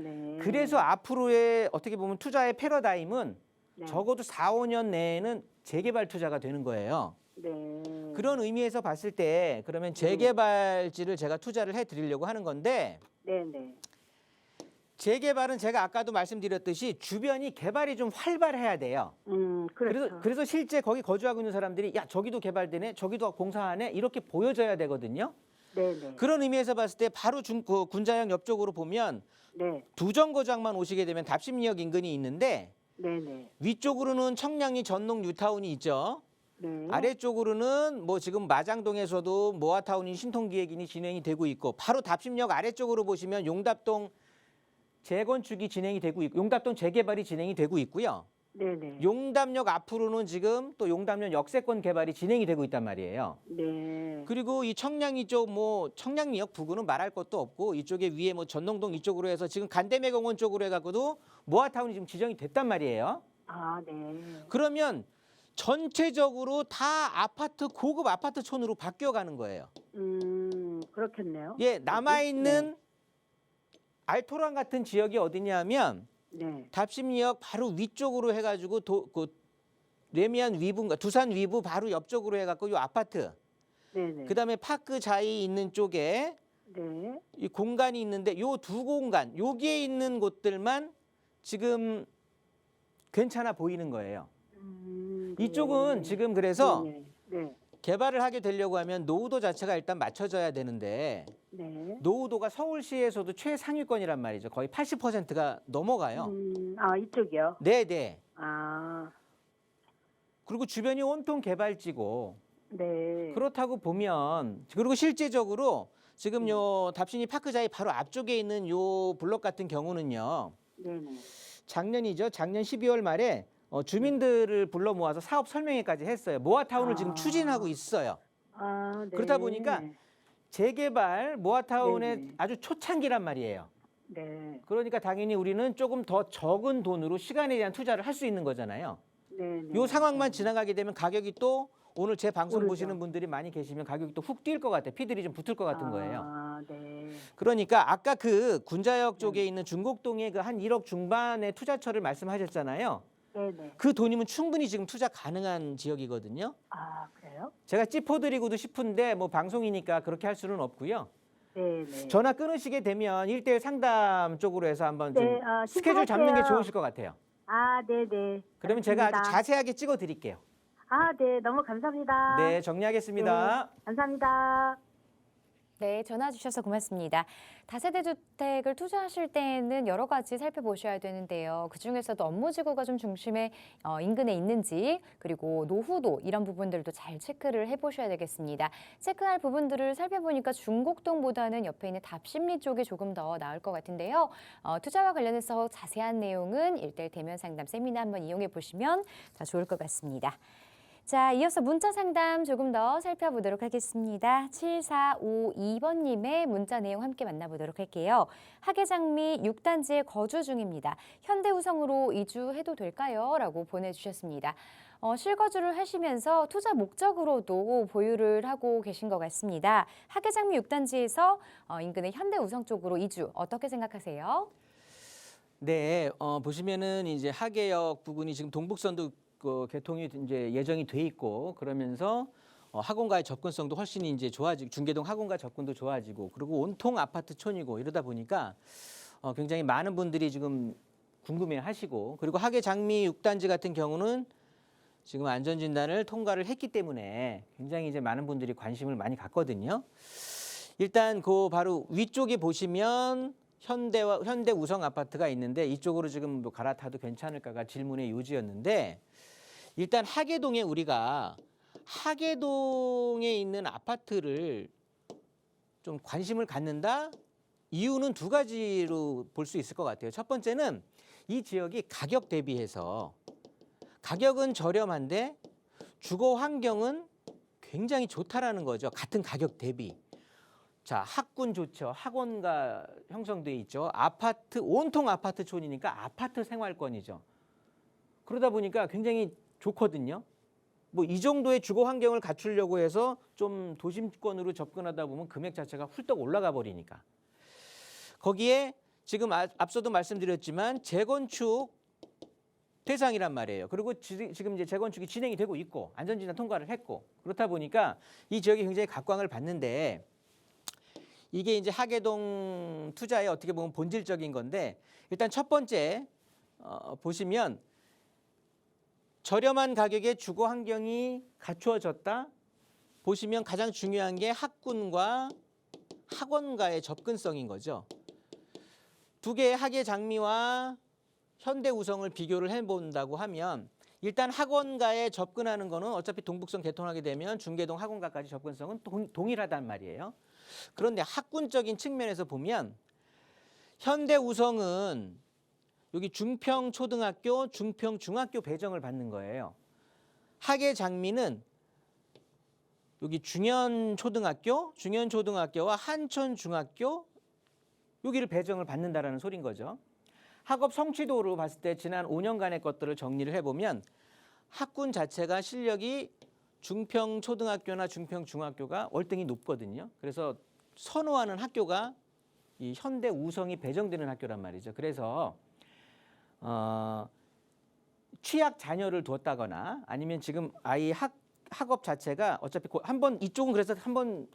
네.
그래서 앞으로의 어떻게 보면 투자의 패러다임은
네.
적어도 4, 5년 내에는 재개발 투자가 되는 거예요.
네.
그런 의미에서 봤을 때 그러면 재개발지를 제가 투자를 해드리려고 하는 건데
네네.
재개발은 제가 아까도 말씀드렸듯이 주변이 개발이 좀 활발해야 돼요.
그렇죠.
그래서 실제 거기 거주하고 있는 사람들이 야 저기도 개발되네 저기도 공사하네 이렇게 보여져야 되거든요.
네네.
그런 의미에서 봤을 때 바로 군자역 옆쪽으로 보면
네.
두 정거장만 오시게 되면 답심리역 인근이 있는데
네네.
위쪽으로는 청량리 전농 뉴타운이 있죠.
네.
아래쪽으로는 뭐 지금 마장동에서도 모아타운이 신통기획이 진행이 되고 있고 바로 답심역 아래쪽으로 보시면 용답동 재건축이 진행이 되고 있고 용답동 재개발이 진행이 되고 있고요.
네네.
용담역 앞으로는 지금 또 용담역 역세권 개발이 진행이 되고 있단 말이에요.
네.
그리고 이 청량리 쪽 뭐 청량리역 부근은 말할 것도 없고 이쪽에 위에 뭐 전농동 이쪽으로 해서 지금 간대매공원 쪽으로 해갖고도 모아타운이 지금 지정이 됐단 말이에요.
아, 네.
그러면 전체적으로 다 아파트 고급 아파트촌으로 바뀌어가는 거예요.
그렇겠네요.
예, 남아있는 알토란 같은 지역이 어디냐면
네.
답심리역 바로 위쪽으로 해가지고 레미안 위부인가 두산 위부 바로 옆쪽으로 해갖고 요 아파트.
네네.
그다음에 파크 자이 있는 쪽에
네.
이 공간이 있는데 요 두 공간 여기에 있는 곳들만 지금 괜찮아 보이는 거예요. 이쪽은 지금 그래서
네. 네.
개발을 하게 되려고 하면 노후도 자체가 일단 맞춰져야 되는데
네.
노후도가 서울시에서도 최상위권이란 말이죠. 거의 80%가 넘어가요.
아, 이쪽이요?
네.
아,
그리고 주변이 온통 개발지고
네.
그렇다고 보면 그리고 실제적으로 지금 요 답신이 파크자이 바로 앞쪽에 있는 요 블록 같은 경우는요.
네네.
작년이죠. 작년 12월 말에 주민들을 불러 모아서 사업 설명회까지 했어요. 모아타운을 지금 추진하고 있어요.
아, 네.
그러다 보니까 재개발 모아타운의
네네.
아주 초창기란 말이에요.
네.
그러니까 당연히 우리는 조금 더 적은 돈으로 시간에 대한 투자를 할 수 있는 거잖아요.
네네.
요 상황만 지나가게 되면 가격이 또 오늘 제 방송
오르죠.
보시는 분들이 많이 계시면 가격이 또 훅 뛸 것 같아요. 피들이 좀 붙을 것 같은 거예요.
아, 네.
그러니까 아까 그 군자역 쪽에 있는 중곡동에 그 한 1억 중반의 투자처를 말씀하셨잖아요.
네네.
그 돈이면 충분히 지금 투자 가능한 지역이거든요.
아, 그래요?
제가 짚어드리고도 싶은데 뭐 방송이니까 그렇게 할 수는 없고요.
네네.
전화 끊으시게 되면 1대1 상담 쪽으로 해서 한번 좀
네,
스케줄 잡는 게
신청할게요.
좋으실 것 같아요.
아, 네네.
그러면 제가 아주
알겠습니다.
자세하게 찍어 드릴게요.
아, 네. 너무 감사합니다.
네, 정리하겠습니다.
네, 감사합니다.
네, 전화 주셔서 고맙습니다. 다세대 주택을 투자하실 때에는 여러 가지 살펴보셔야 되는데요. 그중에서도 업무지구가 좀 중심에 인근에 있는지 그리고 노후도 이런 부분들도 잘 체크를 해보셔야 되겠습니다. 체크할 부분들을 살펴보니까 중곡동보다는 옆에 있는 답심리 쪽이 조금 더 나을 것 같은데요. 투자와 관련해서 자세한 내용은 1:1 대면 상담 세미나 한번 이용해 보시면 더 좋을 것 같습니다. 자, 이어서 문자 상담 조금 더 살펴보도록 하겠습니다. 7452번님의 문자 내용 함께 만나보도록 할게요. 하계장미 6단지에 거주 중입니다. 현대우성으로 이주해도 될까요? 라고 보내주셨습니다. 실거주를 하시면서 투자 목적으로도 보유를 하고 계신 것 같습니다. 하계장미 6단지에서 인근의 현대우성 쪽으로 이주 어떻게 생각하세요?
네, 보시면은 이제 하계역 부근이 지금 동북선도 개통이 이제 예정이 돼 있고 그러면서 학원가의 접근성도 훨씬 이제 좋아지고 중계동 학원가 접근도 좋아지고 그리고 온통 아파트촌이고 이러다 보니까 굉장히 많은 분들이 지금 궁금해하시고 그리고 하계장미 6단지 같은 경우는 지금 안전진단을 통과를 했기 때문에 굉장히 이제 많은 분들이 관심을 많이 갖거든요. 일단 그 바로 위쪽에 보시면 현대우성 아파트가 있는데 이쪽으로 지금 뭐 갈아타도 괜찮을까가 질문의 요지였는데 일단 하계동에 우리가 하계동에 있는 아파트를 좀 관심을 갖는다? 이유는 두 가지로 볼 수 있을 것 같아요. 첫 번째는 이 지역이 가격 대비해서 가격은 저렴한데 주거 환경은 굉장히 좋다라는 거죠. 같은 가격 대비. 자, 학군 좋죠. 학원가 형성돼 있죠. 아파트 온통 아파트촌이니까 아파트 생활권이죠. 그러다 보니까 굉장히 좋거든요. 뭐 이 정도의 주거 환경을 갖추려고 해서 좀 도심권으로 접근하다 보면 금액 자체가 훌떡 올라가 버리니까. 거기에 지금 앞서도 말씀드렸지만 재건축 대상이란 말이에요. 그리고 지금 이제 재건축이 진행이 되고 있고 안전진단 통과를 했고 그렇다 보니까 이 지역이 굉장히 각광을 받는데 이게 이제 하계동 투자의 어떻게 보면 본질적인 건데 일단 첫 번째 보시면 저렴한 가격에 주거 환경이 갖추어졌다. 보시면 가장 중요한 게 학군과 학원가의 접근성인 거죠. 두 개의 하계장미와 현대우성을 비교를 해본다고 하면 일단 학원가에 접근하는 거는 어차피 동북선 개통하게 되면 중계동 학원가까지 접근성은 동일하단 말이에요. 그런데 학군적인 측면에서 보면 현대우성은 여기 중평초등학교, 중평중학교 배정을 받는 거예요. 학예장미는 여기 중현초등학교와 한천중학교 여기를 배정을 받는다라는 소린 거죠. 학업 성취도로 봤을 때 지난 5년간의 것들을 정리를 해보면 학군 자체가 실력이 중평초등학교나 중평중학교가 월등히 높거든요. 그래서 선호하는 학교가 이 현대 우성이 배정되는 학교란 말이죠. 그래서 취약 자녀를 두었다거나 아니면 지금 아이 학업 자체가 어차피 한번 이쪽은 그래서 한번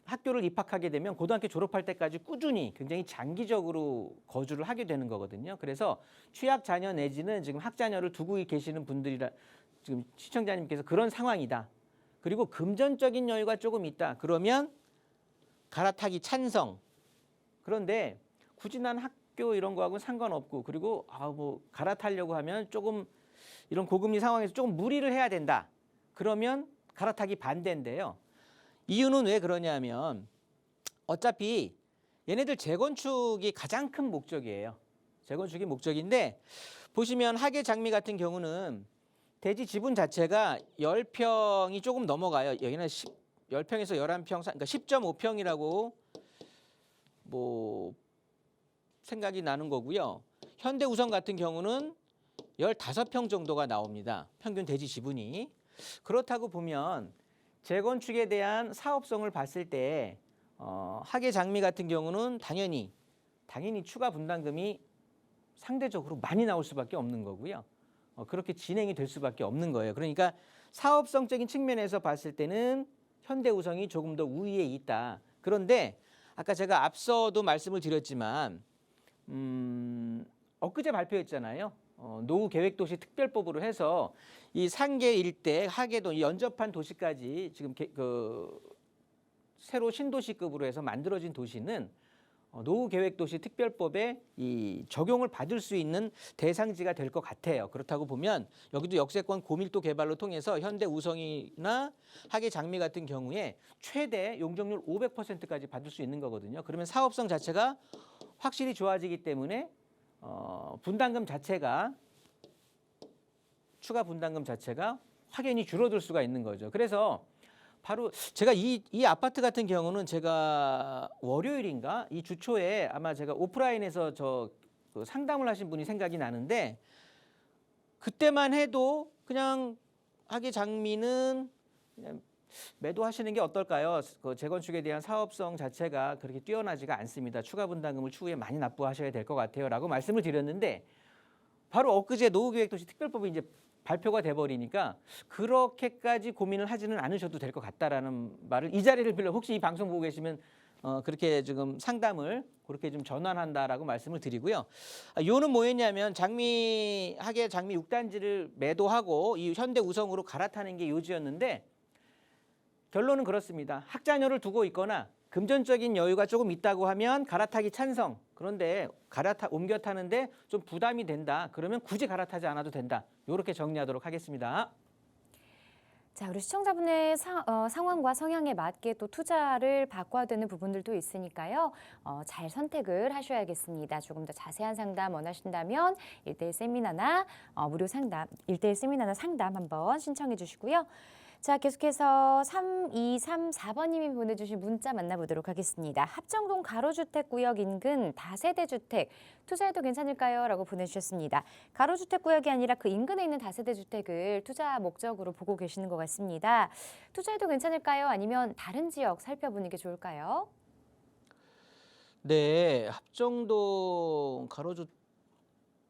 학교를 입학하게 되면 고등학교 졸업할 때까지 꾸준히 굉장히 장기적으로 거주를 하게 되는 거거든요. 그래서 취약 자녀 내지는 지금 학자녀를 두고 계시는 분들이라 지금 시청자님께서 그런 상황이다. 그리고 금전적인 여유가 조금 있다. 그러면 갈아타기 찬성. 그런데 굳이 난 학교 이런 거하고는 상관없고 그리고 뭐 갈아타려고 하면 조금 이런 고금리 상황에서 조금 무리를 해야 된다. 그러면 갈아타기 반대인데요. 이유는 왜 그러냐면 어차피 얘네들 재건축이 가장 큰 목적이에요. 재건축이 목적인데 보시면 학예장미 같은 경우는 대지 지분 자체가 10평이 조금 넘어가요. 여기는 10평에서 11평, 그러니까 10.5평이라고 뭐 생각이 나는 거고요. 현대우성 같은 경우는 15평 정도가 나옵니다. 평균 대지 지분이. 그렇다고 보면 재건축에 대한 사업성을 봤을 때 학예장미 같은 경우는 당연히 추가 분담금이 상대적으로 많이 나올 수밖에 없는 거고요. 그렇게 진행이 될 수밖에 없는 거예요. 그러니까 사업성적인 측면에서 봤을 때는 현대우성이 조금 더 우위에 있다. 그런데 아까 제가 앞서도 말씀을 드렸지만 엊그제 발표했잖아요. 노후계획도시 특별법으로 해서 이 상계 일대, 하계도 연접한 도시까지 지금 새로 신도시급으로 해서 만들어진 도시는 노후계획도시 특별법에 이 적용을 받을 수 있는 대상지가 될 것 같아요. 그렇다고 보면 여기도 역세권 고밀도 개발로 통해서 현대우성이나 학예장미 같은 경우에 최대 용적률 500%까지 받을 수 있는 거거든요. 그러면 사업성 자체가 확실히 좋아지기 때문에 분담금 자체가 추가 분담금 자체가 확연히 줄어들 수가 있는 거죠. 그래서 바로 제가 이 아파트 같은 경우는 제가 월요일인가 이 주초에 아마 제가 오프라인에서 그 상담을 하신 분이 생각이 나는데 그때만 해도 그냥 학예장미는 그냥 매도하시는 게 어떨까요? 그 재건축에 대한 사업성 자체가 그렇게 뛰어나지가 않습니다. 추가 분담금을 추후에 많이 납부하셔야 될 것 같아요라고 말씀을 드렸는데 바로 엊그제 노후계획도시 특별법이 이제 발표가 돼버리니까 그렇게까지 고민을 하지는 않으셔도 될 것 같다라는 말을 이 자리를 빌려 혹시 이 방송 보고 계시면 그렇게 지금 상담을 그렇게 좀 전환한다라고 말씀을 드리고요. 요는 뭐였냐면 학예장미 6단지를 매도하고 이 현대우성으로 갈아타는 게 요지였는데 결론은 그렇습니다. 학자녀를 두고 있거나 금전적인 여유가 조금 있다고 하면 갈아타기 찬성. 그런데 옮겨 타는데 좀 부담이 된다. 그러면 굳이 갈아타지 않아도 된다. 이렇게 정리하도록 하겠습니다.
자, 우리 시청자분의 상황과 성향에 맞게 또 투자를 바꿔야 되는 부분들도 있으니까요. 잘 선택을 하셔야겠습니다. 조금 더 자세한 상담 원하신다면 1:1 세미나나 무료 상담, 1:1 세미나나 상담 한번 신청해 주시고요. 자, 계속해서 3234번님이 보내주신 문자 만나보도록 하겠습니다. 합정동 가로주택구역 인근 다세대 주택 투자해도 괜찮을까요? 라고 보내주셨습니다. 가로주택구역이 아니라 그 인근에 있는 다세대 주택을 투자 목적으로 보고 계시는 것 같습니다. 투자해도 괜찮을까요? 아니면 다른 지역 살펴보는 게 좋을까요?
네, 합정동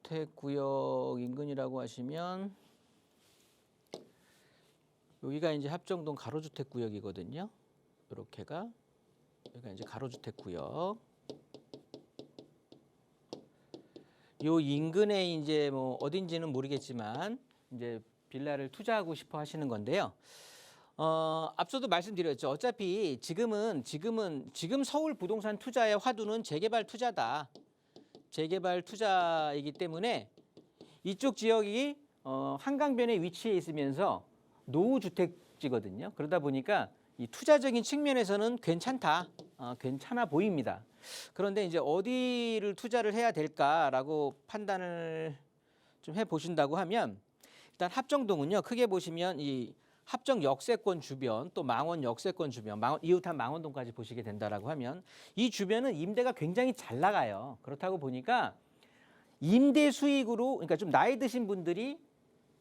가로주택구역 인근이라고 하시면 여기가 이제 합정동 가로주택구역이거든요. 이렇게가 여기가 이제 가로주택구역. 요 인근에 이제 뭐 어딘지는 모르겠지만 이제 빌라를 투자하고 싶어 하시는 건데요. 앞서도 말씀드렸죠. 어차피 지금 서울 부동산 투자의 화두는 재개발 투자다. 재개발 투자이기 때문에 이쪽 지역이 한강변에 위치해 있으면서 노후주택지거든요. 그러다 보니까 이 투자적인 측면에서는 괜찮다, 괜찮아 보입니다.
그런데 이제 어디를 투자를 해야 될까라고 판단을 좀 해보신다고 하면 일단 합정동은요. 크게 보시면 이 합정 역세권 주변 또 망원 역세권 주변 이웃한 망원동까지 보시게 된다라고 하면 이 주변은 임대가 굉장히 잘 나가요. 그렇다고 보니까 임대 수익으로 그러니까 좀 나이 드신 분들이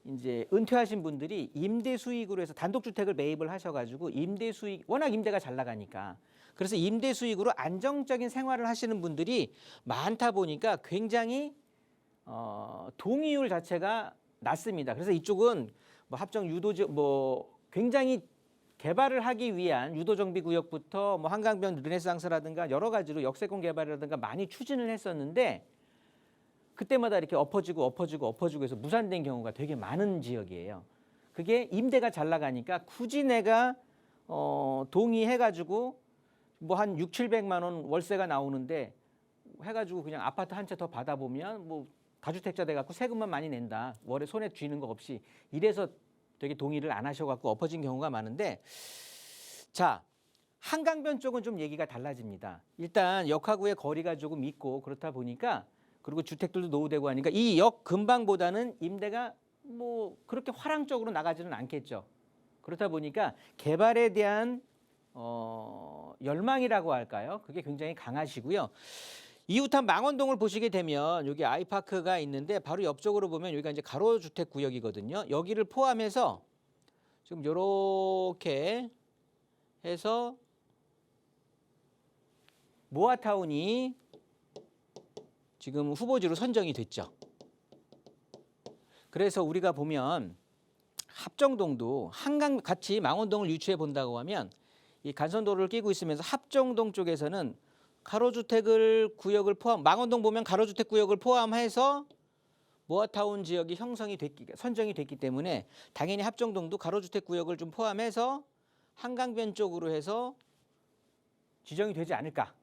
이제 은퇴하신 분들이 임대 수익으로 해서 단독주택을 매입을 하셔가지고 임대 수익 워낙 임대가 잘 나가니까 그래서 임대 수익으로 안정적인 생활을 하시는 분들이 많다 보니까 굉장히 동의율 자체가 낮습니다. 그래서 이쪽은 뭐 합정 유도지 뭐 굉장히 개발을 하기 위한 유도정비구역부터 뭐 한강변 르네상스라든가 여러 가지로 역세권 개발이라든가 많이 추진을 했었는데 그때마다 이렇게 엎어지고 해서 무산된 경우가 되게 많은 지역이에요. 그게 임대가 잘 나가니까 굳이 내가 동의해가지고 뭐 한 600~700만 원 월세가 나오는데 해가지고 그냥 아파트 한 채 더 받아보면 뭐 다주택자 돼갖고 세금만 많이 낸다. 월에 손에 쥐는 거 없이 이래서 되게 동의를 안 하셔갖고 엎어진 경우가 많은데 자 한강변 쪽은 좀 얘기가 달라집니다. 일단 역하구의 거리가 조금 있고 그렇다 보니까 그리고 주택들도 노후되고 하니까 이 역 근방보다는 임대가 뭐 그렇게 화랑적으로 나가지는 않겠죠. 그렇다 보니까 개발에 대한 열망이라고 할까요? 그게 굉장히 강하시고요. 이웃한 망원동을 보시게 되면 여기 아이파크가 있는데 바로 옆쪽으로 보면 여기가 이제 가로주택 구역이거든요. 여기를 포함해서 지금 이렇게 해서 모아타운이 지금 후보지로 선정이 됐죠. 그래서 우리가 보면 합정동도 한강 같이 망원동을 유추해 본다고 하면 이 간선도로를 끼고 있으면서 합정동 쪽에서는 가로주택을 구역을 포함 망원동 보면 가로주택 구역을 포함해서 모아타운 지역이 선정이 됐기 때문에 당연히 합정동도 가로주택 구역을 좀 포함해서 한강변 쪽으로 해서 지정이 되지 않을까.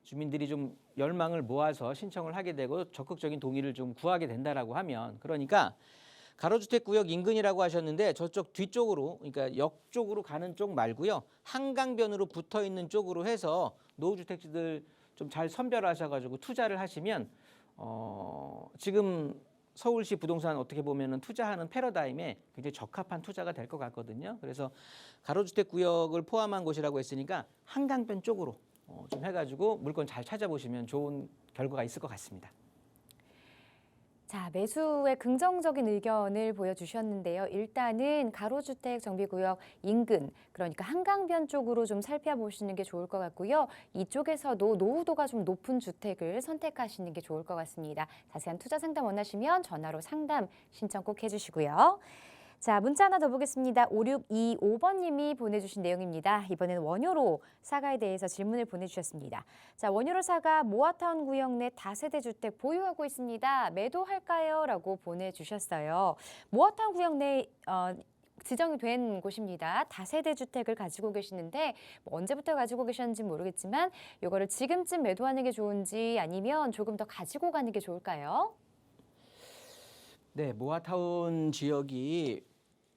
주민들이 좀 열망을 모아서 신청을 하게 되고 적극적인 동의를 좀 구하게 된다라고 하면 그러니까 가로주택 구역 인근이라고 하셨는데 저쪽 뒤쪽으로 그러니까 역 쪽으로 가는 쪽 말고요. 한강변으로 붙어 있는 쪽으로 해서 노후주택지들 좀 잘 선별하셔가지고 투자를 하시면 지금 서울시 부동산 어떻게 보면은 투자하는 패러다임에 굉장히 적합한 투자가 될 것 같거든요. 그래서 가로주택 구역을 포함한 곳이라고 했으니까 한강변 쪽으로 좀 해가지고 물건 잘 찾아보시면 좋은 결과가 있을 것 같습니다.
자, 매수의 긍정적인 의견을 보여주셨는데요. 일단은 가로주택 정비구역 인근, 그러니까 한강변 쪽으로 좀 살펴보시는 게 좋을 것 같고요. 이쪽에서도 노후도가 좀 높은 주택을 선택하시는 게 좋을 것 같습니다. 자세한 투자 상담 원하시면 전화로 상담 신청 꼭 해주시고요. 자, 문자 하나 더 보겠습니다. 5625번님이 보내주신 내용입니다. 이번에는 원효로 사가에 대해서 질문을 보내주셨습니다. 자, 원효로 사가 모아타운 구역 내 다세대 주택 보유하고 있습니다. 매도할까요? 라고 보내주셨어요. 모아타운 구역 내 지정이 된 곳입니다. 다세대 주택을 가지고 계시는데 뭐 언제부터 가지고 계셨는지 모르겠지만 이거를 지금쯤 매도하는 게 좋은지 아니면 조금 더 가지고 가는 게 좋을까요?
네, 모아타운 지역이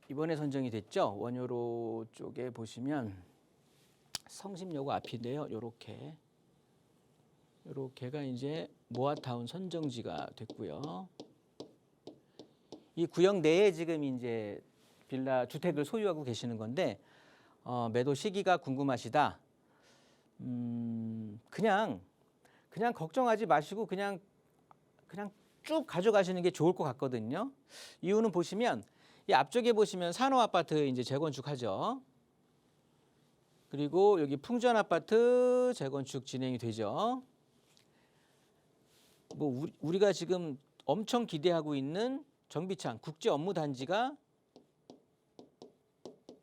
이번에 선정이 됐죠. 원효로 쪽에 보시면 성심여고 앞인데요. 요렇게가 이제 모아타운 선정지가 됐고요. 이 구역 내에 지금 이제 빌라 주택을 소유하고 계시는 건데 매도 시기가 궁금하시다. 그냥 걱정하지 마시고 그냥 쭉 가져가시는 게 좋을 것 같거든요. 이유는 보시면 이 앞쪽에 보시면 산호 아파트 이제 재건축하죠. 그리고 여기 풍전 아파트 재건축 진행이 되죠. 뭐 우리가 지금 엄청 기대하고 있는 정비창 국제 업무 단지가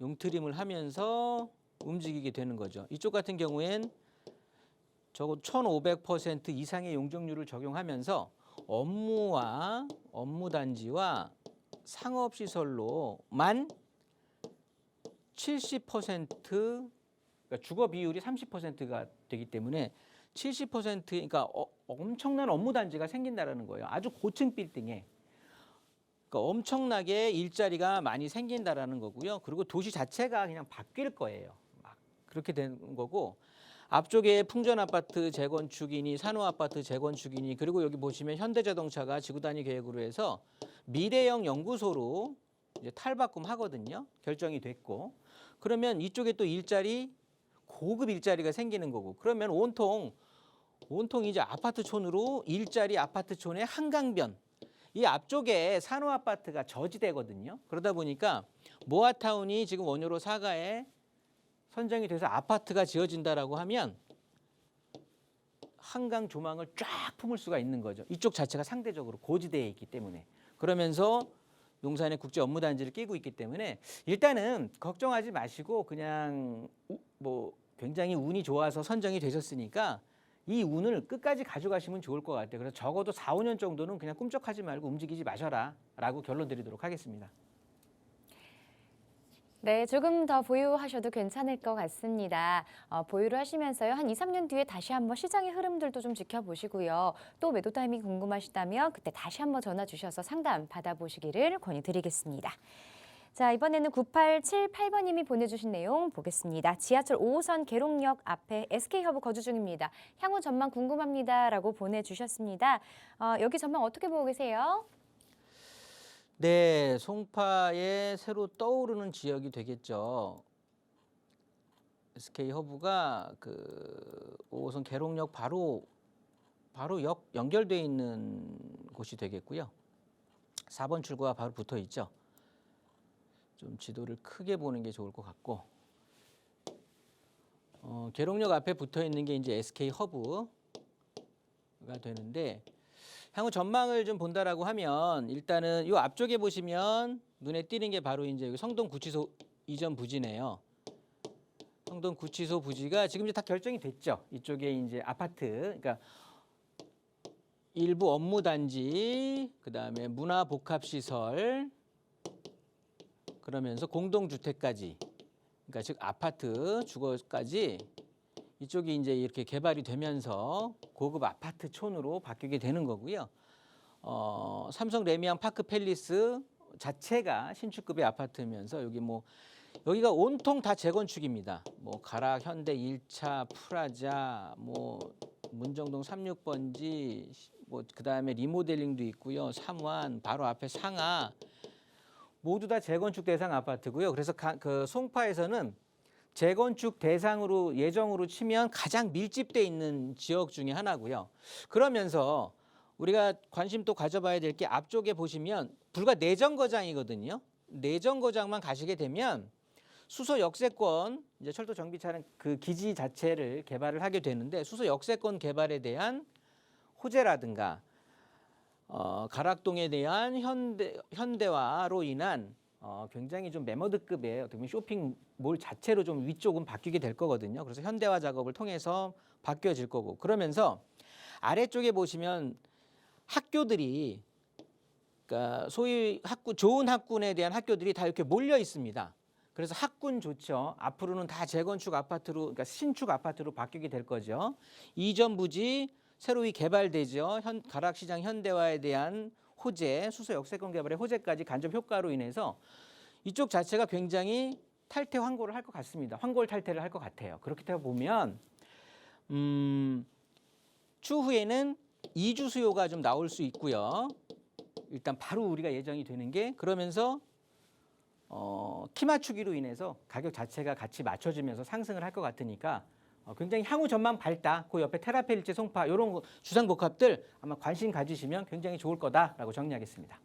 용트림을 하면서 움직이게 되는 거죠. 이쪽 같은 경우엔 적어도 1500% 이상의 용적률을 적용하면서 업무와 업무단지와 상업시설로만 70% 그러니까 주거 비율이 30%가 되기 때문에 70% 그러니까 엄청난 업무단지가 생긴다라는 거예요. 아주 고층 빌딩에 그러니까 엄청나게 일자리가 많이 생긴다라는 거고요. 그리고 도시 자체가 그냥 바뀔 거예요. 막 그렇게 되는 거고 앞쪽에 풍전아파트 재건축이니 산호아파트 재건축이니 그리고 여기 보시면 현대자동차가 지구단위 계획으로 해서 미래형 연구소로 이제 탈바꿈하거든요. 결정이 됐고 그러면 이쪽에 또 일자리 고급 일자리가 생기는 거고 그러면 온통 이제 아파트촌으로 일자리 아파트촌의 한강변 이 앞쪽에 산호아파트가 저지대거든요. 그러다 보니까 모아타운이 지금 원효로 사가에 선정이 돼서 아파트가 지어진다라고 하면 한강 조망을 쫙 품을 수가 있는 거죠. 이쪽 자체가 상대적으로 고지대에 있기 때문에 그러면서 용산의 국제 업무단지를 끼고 있기 때문에 일단은 걱정하지 마시고 그냥 뭐 굉장히 운이 좋아서 선정이 되셨으니까 이 운을 끝까지 가져가시면 좋을 것 같아요. 그래서 적어도 4, 5년 정도는 그냥 꿈쩍하지 말고 움직이지 마셔라 라고 결론 드리도록 하겠습니다.
네, 조금 더 보유하셔도 괜찮을 것 같습니다. 보유를 하시면서요. 한 2, 3년 뒤에 다시 한번 시장의 흐름들도 좀 지켜보시고요. 또 매도 타이밍 궁금하시다면 그때 다시 한번 전화 주셔서 상담 받아보시기를 권유드리겠습니다. 자, 이번에는 9878번님이 보내주신 내용 보겠습니다. 지하철 5호선 계룡역 앞에 SK허브 거주 중입니다. 향후 전망 궁금합니다. 라고 보내주셨습니다. 여기 전망 어떻게 보고 계세요?
네, 송파에 새로 떠오르는 지역이 되겠죠. SK허브가 그 5호선 계룡역 바로 역 연결돼 있는 곳이 되겠고요. 4번 출구와 바로 붙어 있죠. 좀 지도를 크게 보는 게 좋을 것 같고 계룡역 앞에 붙어 있는 게 이제 SK허브가 되는데 향후 전망을 좀 본다라고 하면 일단은 이 앞쪽에 보시면 눈에 띄는 게 바로 이제 성동구치소 이전 부지네요. 성동구치소 부지가 지금 이제 다 결정이 됐죠. 이쪽에 이제 아파트, 그러니까 일부 업무단지, 그다음에 문화복합시설, 그러면서 공동주택까지, 그러니까 즉 아파트, 주거까지 이쪽이 이제 이렇게 개발이 되면서 고급 아파트촌으로 바뀌게 되는 거고요. 삼성 레미안 파크 팰리스 자체가 신축급의 아파트면서 여기가 온통 다 재건축입니다. 뭐 가락 현대 1차 프라자, 뭐 문정동 36번지, 뭐 그다음에 리모델링도 있고요. 삼환 바로 앞에 상하 모두 다 재건축 대상 아파트고요. 그래서 그 송파에서는 재건축 대상으로 예정으로 치면 가장 밀집돼 있는 지역 중에 하나고요. 그러면서 우리가 관심 또 가져봐야 될 게 앞쪽에 보시면 불과 내정거장이거든요. 내정거장만 가시게 되면 수서 역세권 이제 철도 정비차는 그 기지 자체를 개발을 하게 되는데 수서 역세권 개발에 대한 호재라든가 가락동에 대한 현대화로 인한 굉장히 좀 매머드급의 어떻게 보면 쇼핑몰 자체로 좀 위쪽은 바뀌게 될 거거든요. 그래서 현대화 작업을 통해서 바뀌어질 거고 그러면서 아래쪽에 보시면 학교들이 그러니까 소위 좋은 학군에 대한 학교들이 다 이렇게 몰려 있습니다. 그래서 학군 좋죠. 앞으로는 다 재건축 아파트로 그러니까 신축 아파트로 바뀌게 될 거죠. 이전 부지 새로이 개발되죠. 가락시장 현대화에 대한 호재, 수서 역세권 개발의 호재까지 간접 효과로 인해서 이쪽 자체가 굉장히 탈퇴 환골을 할 것 같습니다. 환골 탈퇴를 할 것 같아요. 그렇게 되어 보면 추후에는 이주 수요가 좀 나올 수 있고요. 일단 바로 우리가 예정이 되는 게 그러면서 키 맞추기로 인해서 가격 자체가 같이 맞춰지면서 상승을 할 것 같으니까 굉장히 향후 전망 밝다. 그 옆에 테라펠리체 송파 이런 주상복합들 아마 관심 가지시면 굉장히 좋을 거다라고 정리하겠습니다.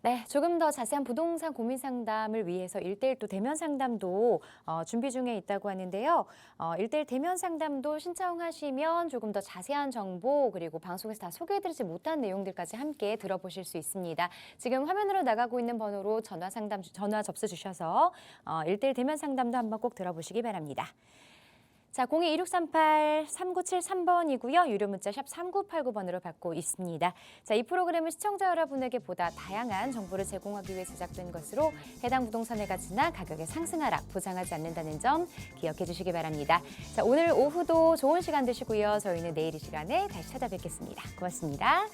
네, 조금 더 자세한 부동산 고민 상담을 위해서 1:1 또 대면 상담도 준비 중에 있다고 하는데요. 1:1 대면 상담도 신청하시면 조금 더 자세한 정보 그리고 방송에서 다 소개해드리지 못한 내용들까지 함께 들어보실 수 있습니다. 지금 화면으로 나가고 있는 번호로 전화 접수 주셔서 1:1 대면 상담도 한번 꼭 들어보시기 바랍니다. 자, 02-2638-3973번이고요. 유료 문자 샵 3989번으로 받고 있습니다. 자, 이 프로그램은 시청자 여러분에게 보다 다양한 정보를 제공하기 위해 제작된 것으로 해당 부동산의 가치나 가격의 상승 하락 보장하지 않는다는 점 기억해 주시기 바랍니다. 자, 오늘 오후도 좋은 시간 되시고요. 저희는 내일 이 시간에 다시 찾아뵙겠습니다. 고맙습니다.